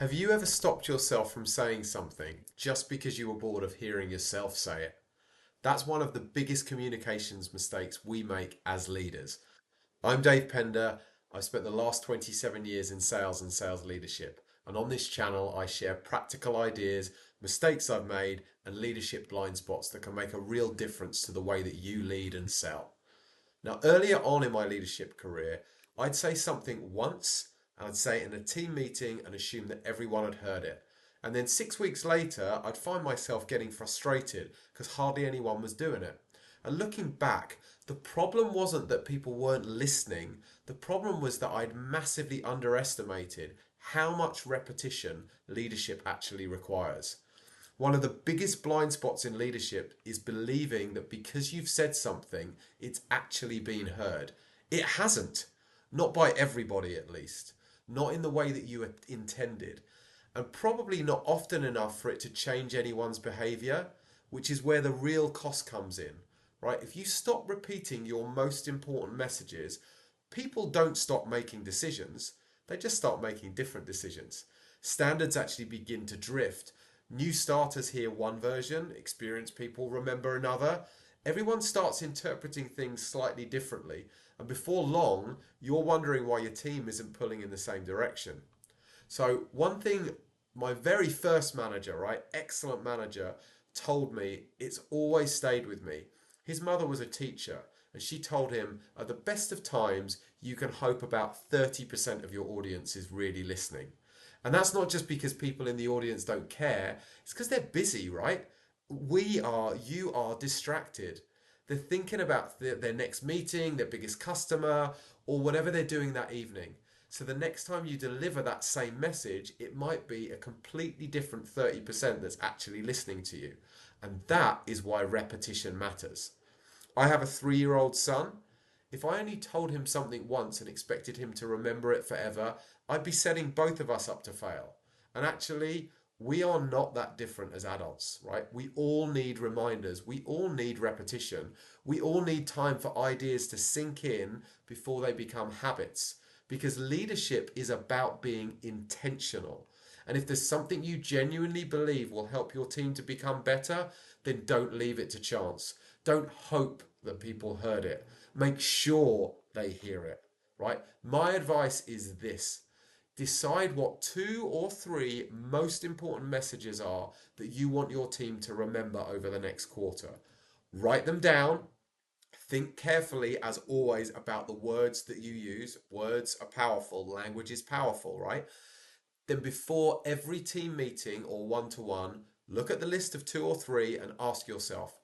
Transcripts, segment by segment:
Have you ever stopped yourself from saying something just because you were bored of hearing yourself say it? That's one of the biggest communications mistakes we make as leaders. I'm Dave Pender. I've spent the last 27 years in sales and sales leadership. And on this channel, I share practical ideas, mistakes I've made, and leadership blind spots that can make a real difference to the way that you lead and sell. Now, earlier on in my leadership career, I'd say something once and I'd say it in a team meeting and assume that everyone had heard it. And then 6 weeks later, I'd find myself getting frustrated because hardly anyone was doing it. And looking back, the problem wasn't that people weren't listening, the problem was that I'd massively underestimated how much repetition leadership actually requires. One of the biggest blind spots in leadership is believing that because you've said something, it's actually been heard. It hasn't. Not by everybody, at least. Not in the way that you intended. And probably not often enough for it to change anyone's behavior, which is where the real cost comes in. Right? If you stop repeating your most important messages, people don't stop making decisions, they just start making different decisions. Standards actually begin to drift. New starters hear one version, experienced people remember another. Everyone starts interpreting things slightly differently, and before long, you're wondering why your team isn't pulling in the same direction. So, one thing my very first manager, right, excellent manager, told me, it's always stayed with me. His mother was a teacher, and she told him, at the best of times, you can hope about 30% of your audience is really listening. And that's not just because people in the audience don't care, it's because they're busy, right? You are distracted. They're thinking about their next meeting, their biggest customer, or whatever they're doing that evening. So the next time you deliver that same message, it might be a completely different 30% that's actually listening to you. And that is why repetition matters. I have a 3-year old son. If I only told him something once and expected him to remember it forever, I'd be setting both of us up to fail. And actually, we are not that different as adults, right? We all need reminders. We all need repetition. We all need time for ideas to sink in before they become habits. Because leadership is about being intentional. And if there's something you genuinely believe will help your team to become better, then don't leave it to chance. Don't hope that people heard it. Make sure they hear it, right? My advice is this: decide what 2 or 3 most important messages are that you want your team to remember over the next quarter. Write them down. Think carefully, as always, about the words that you use. Words are powerful, language is powerful, right? Then, before every team meeting or one to one, look at the list of 2 or 3 and ask yourself,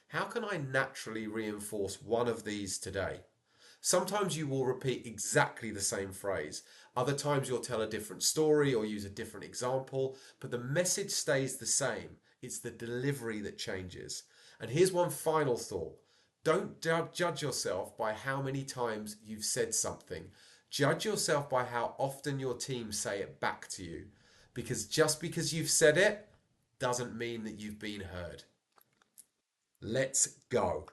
how can I naturally reinforce one of these today? Sometimes you will repeat exactly the same phrase. Other times you'll tell a different story or use a different example, but the message stays the same. It's the delivery that changes. And here's one final thought. Don't judge yourself by how many times you've said something. Judge yourself by how often your team say it back to you. Because just because you've said it doesn't mean that you've been heard. Let's go.